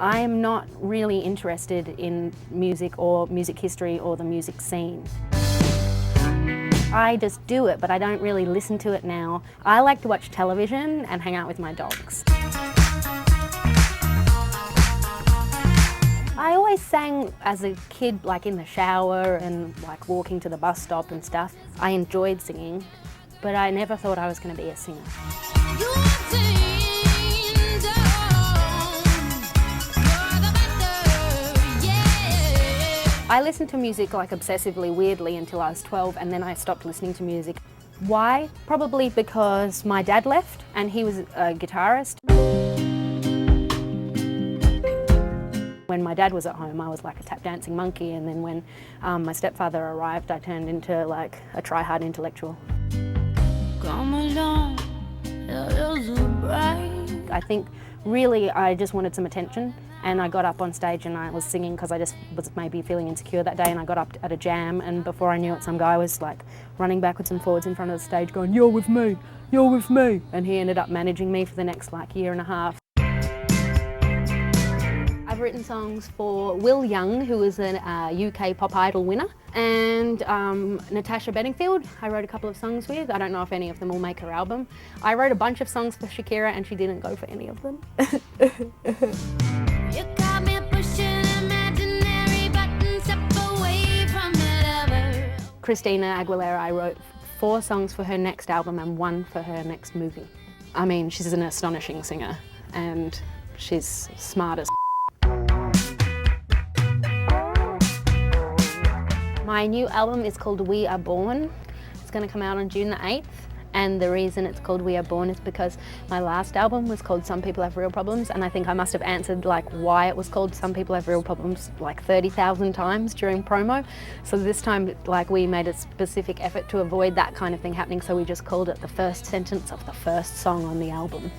I am not really interested in music or music history or the music scene. I just do it, but I don't really listen to it now. I like to watch television and hang out with my dogs. I always sang as a kid, like in the shower and like walking to the bus stop and stuff. I enjoyed singing, but I never thought I was going to be a singer. I listened to music like obsessively, weirdly, until I was 12, and then I stopped listening to music. Why? Probably because my dad left and he was a guitarist. When my dad was at home, I was like a tap dancing monkey, and then when my stepfather arrived, I turned into like a try-hard intellectual. Come along, I think really I just wanted some attention, and I got up on stage and I was singing because I just was maybe feeling insecure that day, and I got up at a jam, and before I knew it, some guy was like running backwards and forwards in front of the stage going, "You're with me, you're with me," and he ended up managing me for the next like year and a half. I've written songs for Will Young, who was a UK Pop Idol winner, and Natasha Bedingfield I wrote a couple of songs with. I don't know if any of them will make her album. I wrote a bunch of songs for Shakira and she didn't go for any of them. You got me pushing imaginary buttons up away from the lover. Christina Aguilera, I wrote 4 songs for her next album and 1 for her next movie. I mean, she's an astonishing singer and she's smart as My new album is called We Are Born. It's going to come out on June the 8th, and the reason it's called We Are Born is because my last album was called Some People Have Real Problems, and I think I must have answered like why it was called Some People Have Real Problems like 30,000 times during promo. So this time like we made a specific effort to avoid that kind of thing happening, so we just called it the first sentence of the first song on the album.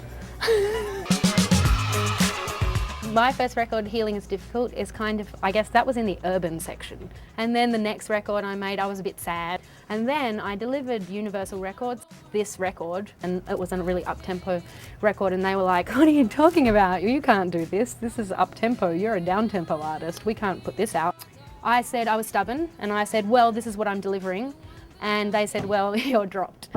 My first record, Healing is Difficult, is kind of, I guess that was in the urban section. And then the next record I made, I was a bit sad. And then I delivered Universal Records this record, and it was a really up-tempo record, and they were like, "What are you talking about? You can't do this. This is up-tempo. You're a down-tempo artist. We can't put this out." I said I was stubborn, and I said, "Well, this is what I'm delivering." And they said, "Well, you're dropped."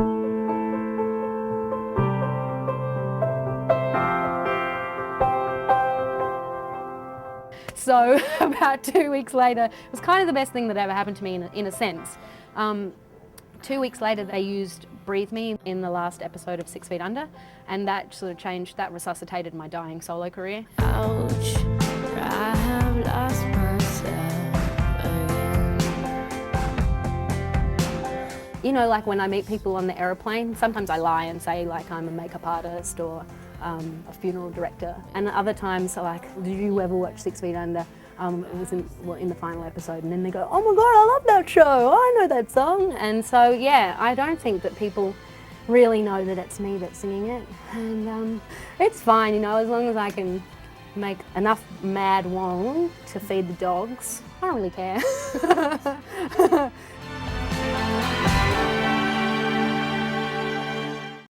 So about 2 weeks later, it was kind of the best thing that ever happened to me in a sense. 2 weeks later, they used Breathe Me in the last episode of 6 Feet Under, and that sort of changed, that resuscitated my dying solo career. Ouch, I have lost myself again. You know, like when I meet people on the aeroplane, sometimes I lie and say like I'm a makeup artist or a funeral director, and other times like, "Did you ever watch 6 Feet Under?" It was in the final episode, and then they go, "Oh my God, I love that show, I know that song." And so yeah, I don't think that people really know that it's me that's singing it, and it's fine, you know, as long as I can make enough mad wong to feed the dogs, I don't really care.